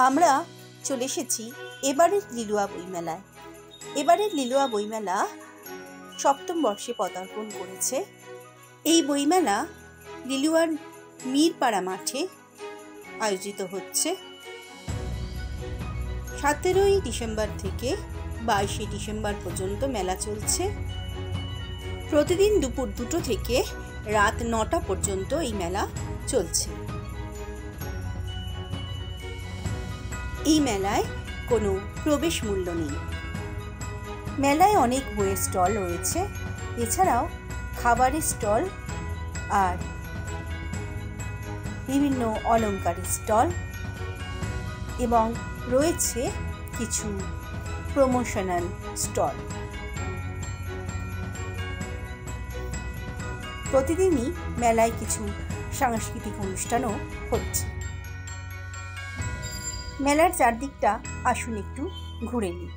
আমরা চলে এসেছি এবারের লিলুয়া বইমেলায়। এবারের লিলুয়া বইমেলা সপ্তম বর্ষে পদার্পণ করেছে। এই বইমেলা লিলুয়ার মিরপাড়া মাঠে আয়োজিত হচ্ছে। 17ই ডিসেম্বর থেকে 22শে ডিসেম্বর পর্যন্ত মেলা চলছে। প্রতিদিন দুপুর 2টো থেকে রাত 9টা পর্যন্ত এই মেলা চলছে। এই মেলায় কোনো প্রবেশ মূল্য নেই। মেলায় অনেক বইয়ের স্টল রয়েছে, এছাড়াও খাবারের স্টল আর বিভিন্ন অলংকারের স্টল এবং রয়েছে কিছু প্রমোশনাল স্টল। প্রতিদিনই মেলায় কিছু সাংস্কৃতিক অনুষ্ঠানও হচ্ছে। মেলার চারদিকটা আসুন একটু ঘুরে নিই।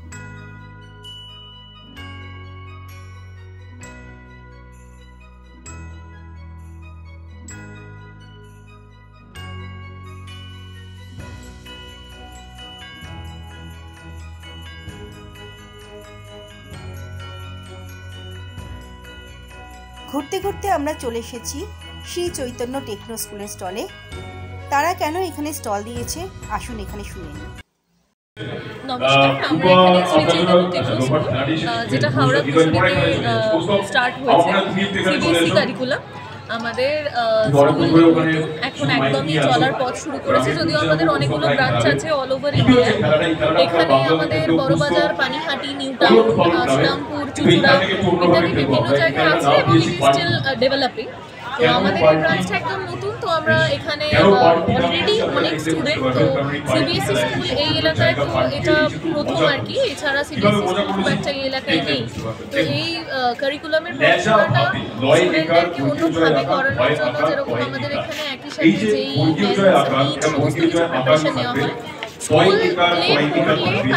ঘুরতে ঘুরতে আমরা চলে এসেছি শ্রী চৈতন্য টেকনো স্কুলের স্টলে। তারা কেন এখানে স্টল দিয়েছে আসুন এখানে শুনে নিই। নমস্কার, আমরা এখানে শ্রী চৈতন্য টেকনো স্কুল, যেটা হাওড়া কুশলীতে স্টার্ট হয়েছে, সিবিএসই কারিকুলাম। আমাদের স্কুল এখন একদমই চলার পথ শুরু করেছে, যদিও আমাদের অনেকগুলো ব্রাঞ্চ আছে অল ওভার ইন্ডিয়া। এখানে আমাদের বড়বাজার, পানিহাটি, নিউ টাউন, শ্রীরামপুর, চুচুড়া ইত্যাদি বিভিন্ন জায়গায় আছে এবং ইট ইজ স্টিল ডেভেলপিং। তো আমাদের এই ব্রাঞ্চটা একদম নতুন, তো আমরা এখানে অলরেডি অনেক স্টুডেন্ট। তো সিবিএসই স্কুল এই এলাকায় তো এটা প্রথম আর কি, এছাড়া সিবিএসই স্কুল খুব একটা এই এলাকায় নেই। তো এই কারিকুলামের পড়াশোনাটা স্টুডেন্টদেরকে অন্যভাবে করানোর জন্য, যেরকম আমাদের এখানে একই সাথে যেই সমস্ত কিছু প্রিপারেশন নেওয়া হয়, স্কুল পড়লে তারপরে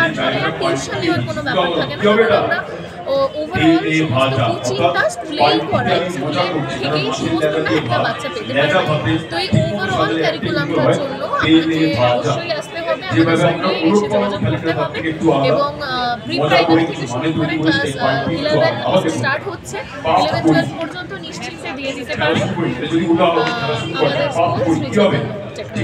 আর টিউশন নেওয়ার কোনো ব্যাপার থাকে না, কারণ আমরা ওভারঅল সমস্ত কোচিংটা স্কুলেই করাই, স্কুলের থেকেই সমস্তটা একটা বাচ্চা পেতে পারে। তো এই ওভারঅল ক্যারিকুলামটার জন্য আপনাকে অবশ্যই আসতে হবে, আমাদের স্কুলে এসে যোগাযোগ করতে হবে এবং প্রি প্রাইমারি থেকে শুরু করে ক্লাস 11 স্টার্ট হচ্ছে, 11-12 পর্যন্ত নিশ্চিন্তে দিয়ে দিতে পারে আমাদের স্কুল শ্রী চৈতন্য টেকনো।